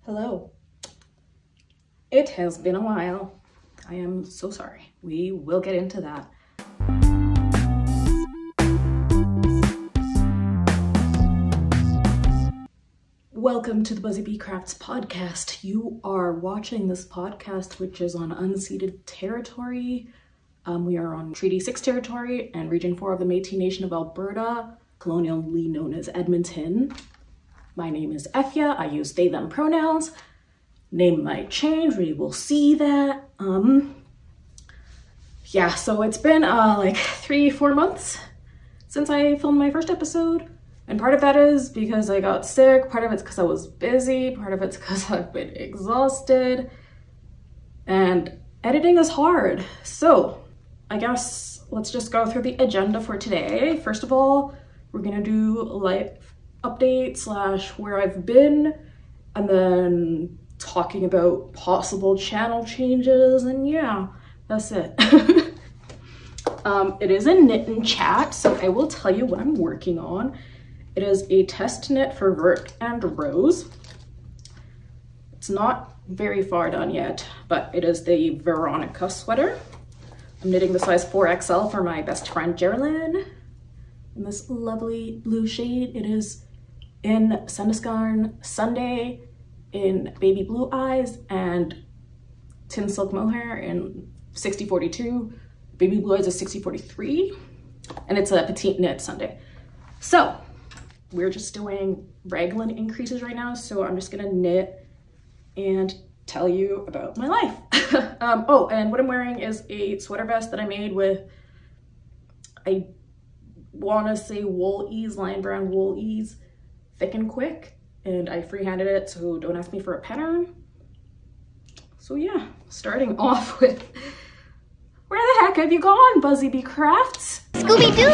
Hello. It has been a while. I am so sorry. We will get into that. Welcome to the Buzzy Bee Crafts Podcast. You are watching this podcast, which is on unceded territory. We are on Treaty 6 territory and Region 4 of the Métis Nation of Alberta, colonially known as Edmonton. My name is Effia. I use they, them pronouns. Name might change. We will see that. Yeah, so it's been like 3-4 months since I filmed my first episode. And part of that is because I got sick. Part of it's because I was busy. Part of it's because I've been exhausted. And editing is hard. So I guess let's just go through the agenda for today. First of all, we're gonna do life update / where I've been, and then talking about possible channel changes, and yeah, that's it. It is a knit and chat, so I will tell you what I'm working on. It is a test knit for Vert and Rose. It's not very far done yet, but it is the Veronica sweater. I'm knitting the size 4XL for my best friend Geraldine in this lovely blue shade. It is in Sundaskarn Sunday in Baby Blue Eyes and Tin Silk Mohair in 6042. Baby Blue Eyes is 6043, and it's a petite knit Sunday. So we're just doing raglan increases right now, so I'm just gonna knit and tell you about my life. Oh, and what I'm wearing is a sweater vest that I made with, I wanna say Wool Ease, Lion Brown Wool Ease, thick and quick, and I freehanded it, so don't ask me for a pattern. So yeah, starting off with, where the heck have you gone, Buzzy Bee Crafts? Scooby-Doo,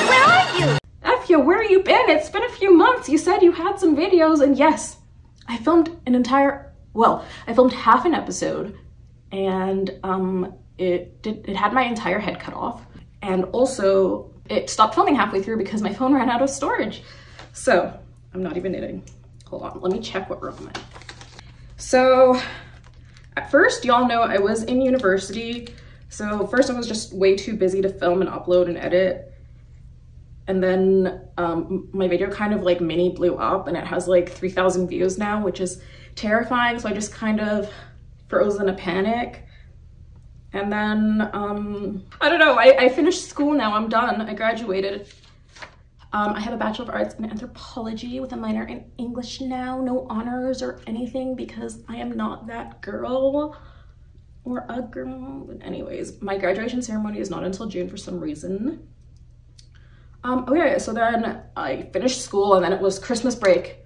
where are you? Effia, where have you been? It's been a few months. You said you had some videos, and yes, I filmed I filmed half an episode, and it had my entire head cut off, and also it stopped filming halfway through because my phone ran out of storage. So I'm not even knitting. Hold on, let me check what row I'm in. So at first, y'all know I was in university. So first I was just way too busy to film and upload and edit. And then my video kind of like mini blew up, and it has like 3,000 views now, which is terrifying. So I just kind of froze in a panic. And then, I don't know, I finished school now, I'm done, I graduated. I have a Bachelor of Arts in Anthropology with a minor in English now, no honors or anything because I am not that girl or a girl. But anyways, my graduation ceremony is not until June for some reason. Okay, so then I finished school, and then it was Christmas break,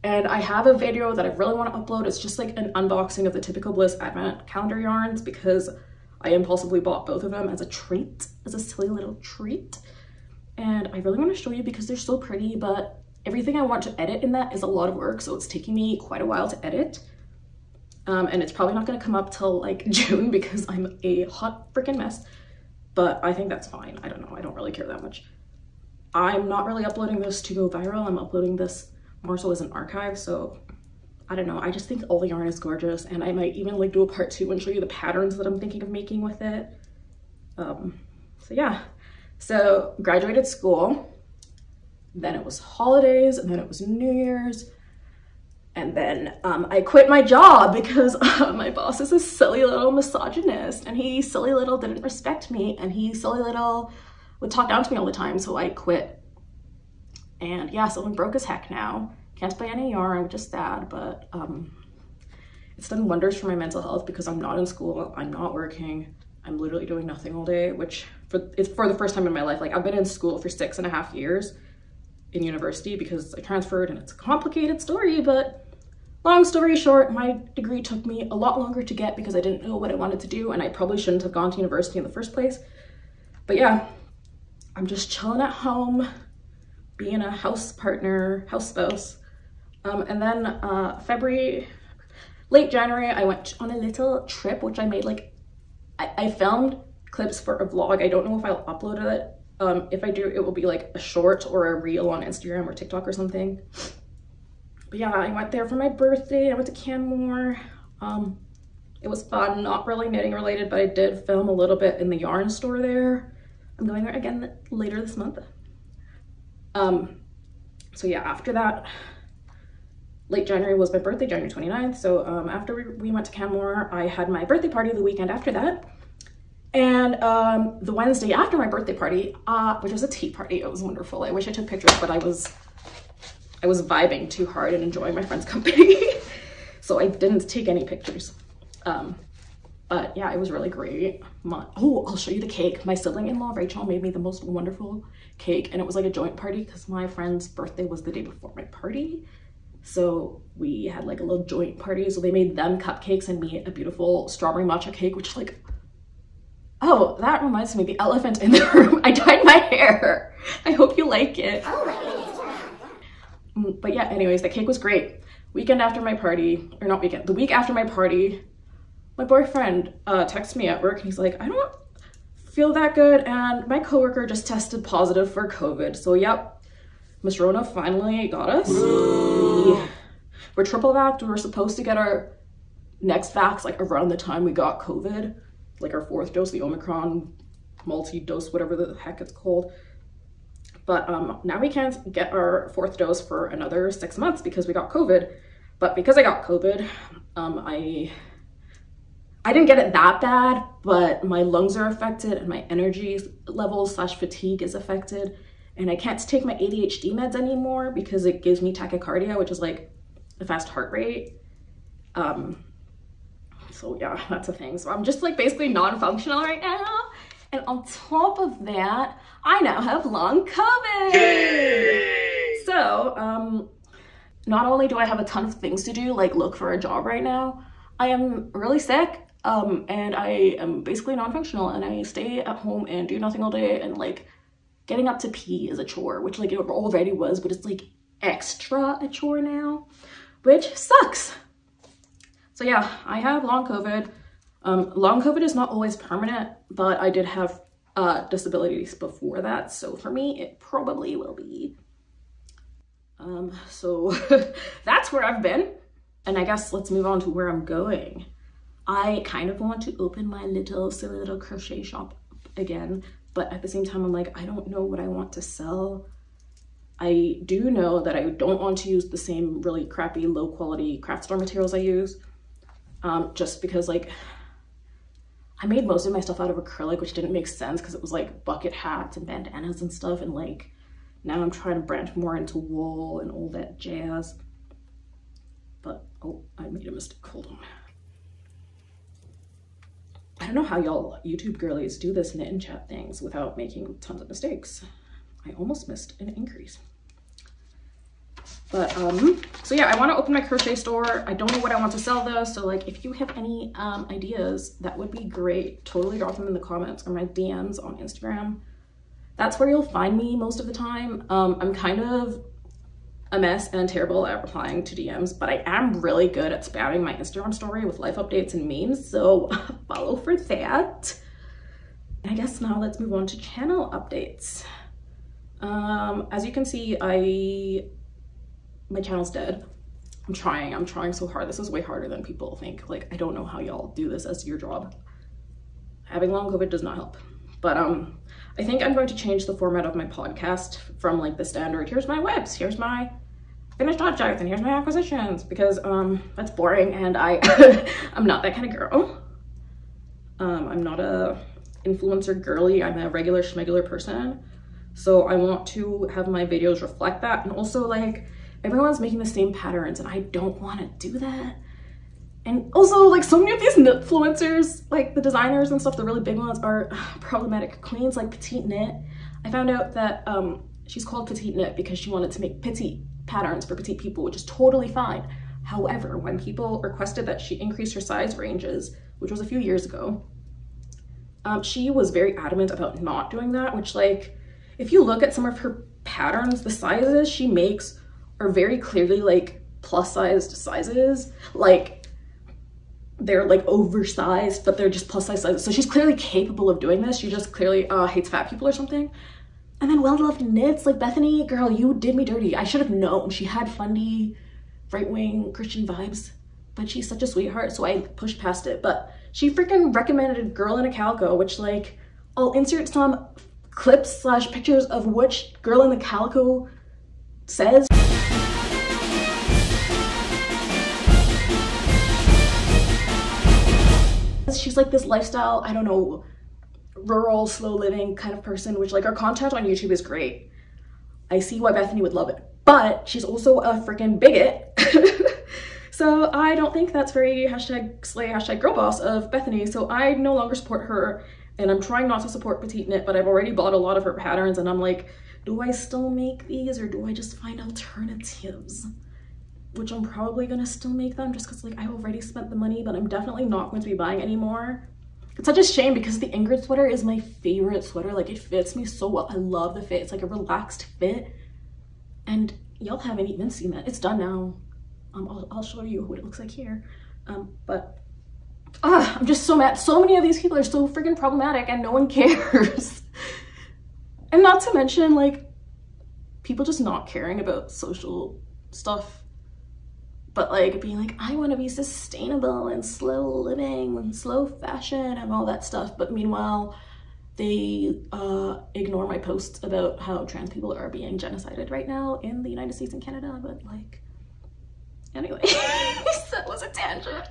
and I have a video that I really want to upload. It's just like an unboxing of the Typical Bliss Advent calendar yarns because I impulsively bought both of them as a treat, as a silly little treat. And I really want to show you because they're so pretty, but everything I want to edit in that is a lot of work, so it's taking me quite a while to edit. And it's probably not going to come up till like June because I'm a hot freaking mess, but I think that's fine. I don't know, I don't really care that much. I'm not really uploading this to go viral. I'm uploading this more so as an archive, so I don't know. I just think all the yarn is gorgeous, and I might even like do a part 2 and show you the patterns that I'm thinking of making with it. So yeah. So graduated school, then it was holidays, and then it was New Year's, and then I quit my job because my boss is a silly little misogynist, and he silly little didn't respect me, and he silly little would talk down to me all the time, so I quit. And yeah, so I'm broke as heck now. Can't buy any yarn, which is sad, but it's done wonders for my mental health because I'm not in school, I'm not working, I'm literally doing nothing all day, which it's for the first time in my life. Like, I've been in school for 6.5 years in university because I transferred, and it's a complicated story, but long story short, my degree took me a lot longer to get because I didn't know what I wanted to do, and I probably shouldn't have gone to university in the first place. But yeah, I'm just chilling at home, being a house partner, house spouse. And then late January, I went on a little trip, which I made like, I filmed clips for a vlog. I don't know if I'll upload it. If I do, it will be like a short or a reel on Instagram or TikTok or something. But yeah, I went there for my birthday. I went to Canmore. It was fun, not really knitting related, but I did film a little bit in the yarn store there. I'm going there again later this month. So yeah, after that, late January was my birthday, January 29th. So after we went to Canmore, I had my birthday party the weekend after that. And the Wednesday after my birthday party, which was a tea party, it was wonderful. I wish I took pictures, but I was vibing too hard and enjoying my friend's company. So I didn't take any pictures. But yeah, it was really great. Oh, I'll show you the cake. My sibling-in-law, Rachel, made me the most wonderful cake, and it was like a joint party because my friend's birthday was the day before my party. So we had like a little joint party. So they made them cupcakes and me a beautiful strawberry matcha cake, which like, oh, that reminds me, the elephant in the room. I dyed my hair. I hope you like it. But yeah, anyways, the cake was great. Weekend after my party, or not weekend, the week after my party, my boyfriend texted me at work and he's like, I don't feel that good and my coworker just tested positive for COVID. So yep, Miss Rona finally got us. We're triple vaxxed. We were supposed to get our next vax like around the time we got COVID, like our 4th dose, the Omicron multi-dose, whatever the heck it's called. But now we can't get our 4th dose for another 6 months because we got COVID. But because I got COVID, I didn't get it that bad, but my lungs are affected and my energy levels / fatigue is affected. And I can't take my ADHD meds anymore because it gives me tachycardia, which is like a fast heart rate. So yeah, that's a thing. So I'm just like basically non-functional right now. And on top of that, I now have long COVID. Yay! So not only do I have a ton of things to do, like look for a job right now, I am really sick. And I am basically non-functional and I stay at home and do nothing all day, and like getting up to pee is a chore, which like it already was, but it's like extra a chore now, which sucks. So yeah, I have long COVID. Long COVID is not always permanent, but I did have disabilities before that. So for me, it probably will be. So that's where I've been. And I guess let's move on to where I'm going. I kind of want to open my silly little crochet shop again, but at the same time, I'm like, I don't know what I want to sell. I do know that I don't want to use the same really crappy, low quality craft store materials I use, just because like, I made most of my stuff out of acrylic, which didn't make sense because it was like bucket hats and bandanas and stuff. And like, now I'm trying to branch more into wool and all that jazz. But, oh, I made a mistake, hold on. I don't know how y'all YouTube girlies do this knit and chat things without making tons of mistakes. I almost missed an increase. But, so yeah, I want to open my crochet store. I don't know what I want to sell though. So like, if you have any ideas, that would be great. Totally drop them in the comments or my DMs on Instagram. That's where you'll find me most of the time. I'm kind of a mess and terrible at replying to DMs, but I am really good at spamming my Instagram story with life updates and memes, so follow for that. And I guess now let's move on to channel updates. As you can see, my channel's dead. I'm trying so hard. This is way harder than people think. Like, I don't know how y'all do this as your job. Having long COVID does not help. But I think I'm going to change the format of my podcast from like the standard, here's my webs, here's my finished objects, and here's my acquisitions, because that's boring and I'm not that kind of girl. I'm not a influencer girly, I'm a regular schmegular person. So I want to have my videos reflect that. And also like, everyone's making the same patterns and I don't want to do that. And also like so many of these influencers, like the designers and stuff, the really big ones are problematic queens like Petite Knit. I found out that she's called Petite Knit because she wanted to make petite patterns for petite people, which is totally fine. However, when people requested that she increase her size ranges, which was a few years ago, she was very adamant about not doing that, which like, if you look at some of her patterns, the sizes she makes are very clearly like plus-sized sizes. Like, they're like oversized, but they're just plus size sizes. So she's clearly capable of doing this. She just clearly hates fat people or something. And then Well Loved Knits, like Bethany, girl, you did me dirty. I should have known. She had fundy right-wing Christian vibes, but she's such a sweetheart, so I pushed past it. But she freaking recommended Girl in a Calico, which like, I'll insert some clips / pictures of which Girl in the Calico says. She's like this lifestyle, I don't know, rural, slow living kind of person, which like her content on YouTube is great. I see why Bethany would love it, but she's also a freaking bigot. So I don't think that's very #slay #girlboss of Bethany. So I no longer support her, and I'm trying not to support Petite Knit, but I've already bought a lot of her patterns, and I'm like, do I still make these or do I just find alternatives? Which I'm probably gonna still make them just because like I've already spent the money, but I'm definitely not going to be buying anymore. It's such a shame because the Ingrid sweater is my favorite sweater. Like it fits me so well. I love the fit. It's like a relaxed fit. And y'all haven't even seen that. It's done now. I'll show you what it looks like here. But I'm just so mad. So many of these people are so freaking problematic and no one cares. And not to mention like people just not caring about social stuff. But like being like, I want to be sustainable and slow living and slow fashion and all that stuff. But meanwhile, they ignore my posts about how trans people are being genocided right now in the United States and Canada. But like, anyway, that was a tangent.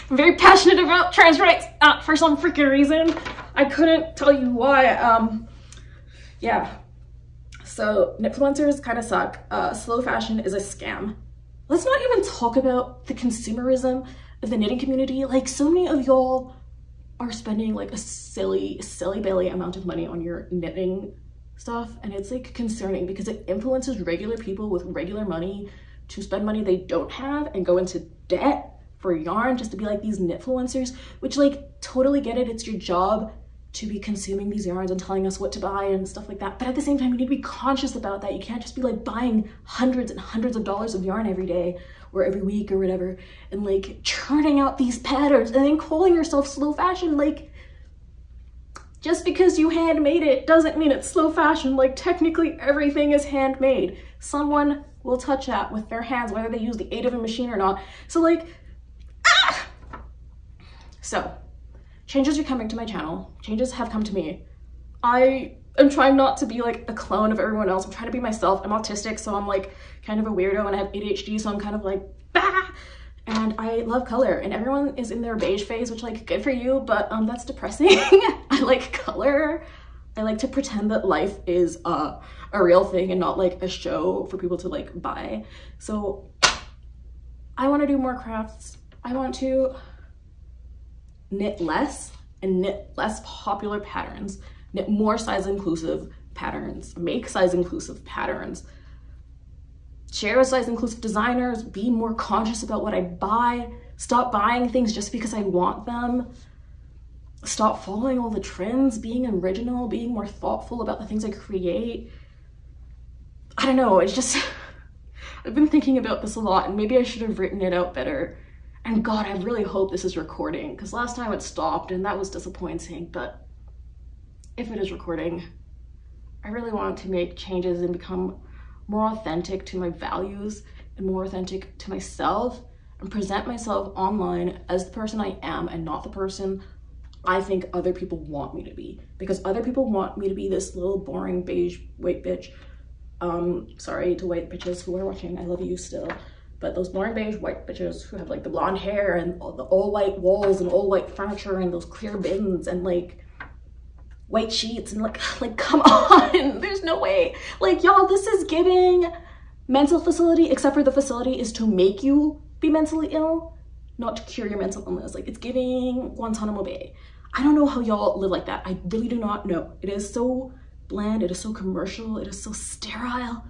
I'm very passionate about trans rights for some freaking reason. I couldn't tell you why. Yeah. So knitfluencers kind of suck. Slow fashion is a scam. Let's not even talk about the consumerism of the knitting community. Like so many of y'all are spending like a silly belly amount of money on your knitting stuff. And it's like concerning because it influences regular people with regular money to spend money they don't have and go into debt for yarn just to be like these knitfluencers, which like totally get it. It's your job to be consuming these yarns and telling us what to buy and stuff like that. But at the same time, you need to be conscious about that. You can't just be like buying hundreds and hundreds of dollars of yarn every day or every week or whatever and like churning out these patterns and then calling yourself slow fashion. Like just because you handmade it doesn't mean it's slow fashion. Like technically everything is handmade. Someone will touch that with their hands, whether they use the aid of a machine or not. So like, So changes are coming to my channel. Changes have come to me. I am trying not to be like a clone of everyone else. I'm trying to be myself. I'm autistic, so I'm like kind of a weirdo, and I have ADHD, so I'm kind of like, bah! And I love color, and everyone is in their beige phase, which like good for you, but that's depressing. I like color. I like to pretend that life is a real thing and not like a show for people to like buy. So I want to do more crafts. I want to knit less and knit less popular patterns, knit more size inclusive patterns, make size inclusive patterns, share with size inclusive designers, be more conscious about what I buy, stop buying things just because I want them, stop following all the trends, being original, being more thoughtful about the things I create. I don't know, it's just, I've been thinking about this a lot and maybe I should have written it out better. And God, I really hope this is recording because last time it stopped and that was disappointing, but if it is recording, I really want to make changes and become more authentic to my values and more authentic to myself and present myself online as the person I am and not the person I think other people want me to be, because other people want me to be this little boring beige white bitch. Sorry to white bitches who are watching, I love you still. But those boring beige white bitches who have like the blonde hair and all the all white walls and all white furniture and those clear bins and like white sheets and like come on, there's no way. Like y'all, this is giving mental facility, except for the facility is to make you be mentally ill, not to cure your mental illness. Like it's giving Guantanamo Bay. I don't know how y'all live like that. I really do not know. It is so bland, it is so commercial, it is so sterile.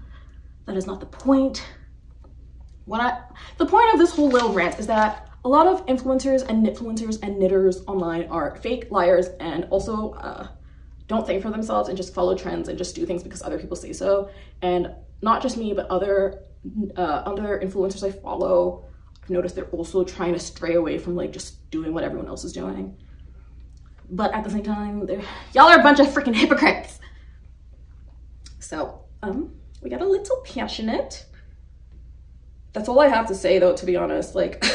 That is not the point. The point of this whole little rant is that a lot of influencers and knitfluencers and knitters online are fake liars and also don't think for themselves and just follow trends and just do things because other people say so. And not just me, but other influencers I follow, I've noticed they're also trying to stray away from like just doing what everyone else is doing. But at the same time, y'all are a bunch of freaking hypocrites. So we got a little passionate. that's all I have to say though, to be honest. Like,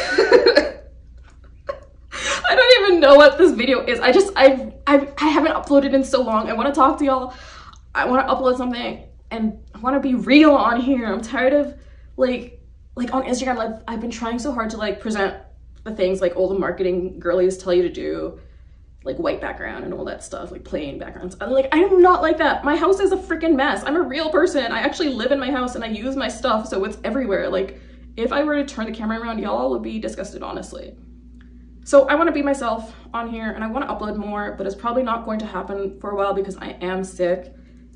I don't even know what this video is. I haven't uploaded in so long. I want to talk to y'all. I want to upload something and I want to be real on here. I'm tired of like on Instagram, I've been trying so hard to like present the things like all the marketing girlies tell you to do, like white background and all that stuff, like plain backgrounds. I'm not like that. My house is a freaking mess. I'm a real person. I actually live in my house and I use my stuff, so it's everywhere. Like, if I were to turn the camera around, y'all would be disgusted, honestly. So I want to be myself on here and I want to upload more, but it's probably not going to happen for a while because I am sick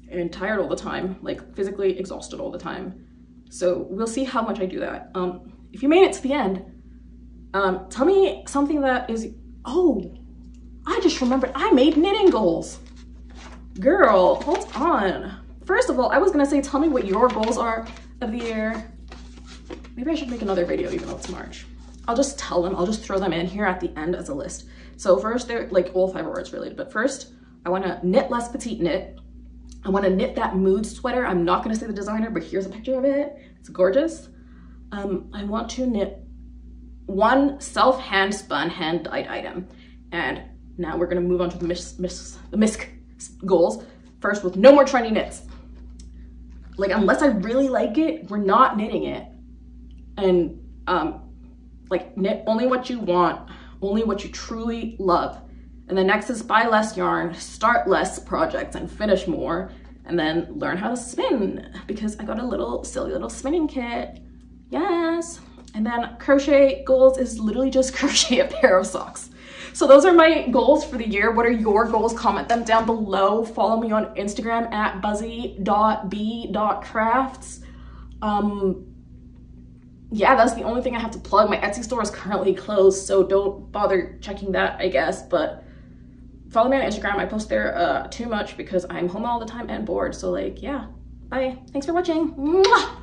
and tired all the time, like physically exhausted all the time. So we'll see how much I do that. If you made it to the end, tell me something that is, oh, I just remembered I made knitting goals. Girl, hold on. First of all, I was gonna say, tell me what your goals are of the year. Maybe I should make another video even though it's March. I'll just tell them, I'll just throw them in here at the end as a list. So first, they're like all 5 words related, but first, I wanna knit less petite knit. I wanna knit that mood sweater. I'm not gonna say the designer, but here's a picture of it. It's gorgeous. I want to knit 1 self-hand spun, hand dyed item. And now we're gonna move on to the misc goals. First, with no more trendy knits. Like, unless I really like it, we're not knitting it. And like, knit only what you want, only what you truly love. And the next is buy less yarn, start less projects and finish more, and then learn how to spin because I got a silly little spinning kit. Yes. And then crochet goals is literally just crochet a pair of socks. So those are my goals for the year. What are your goals? Comment them down below. Follow me on Instagram at buzzy.bee.crafts. Yeah, that's the only thing I have to plug. My Etsy store is currently closed, so don't bother checking that, I guess. But follow me on Instagram. I post there too much because I'm home all the time and bored. So like, yeah, bye. Thanks for watching. Mwah!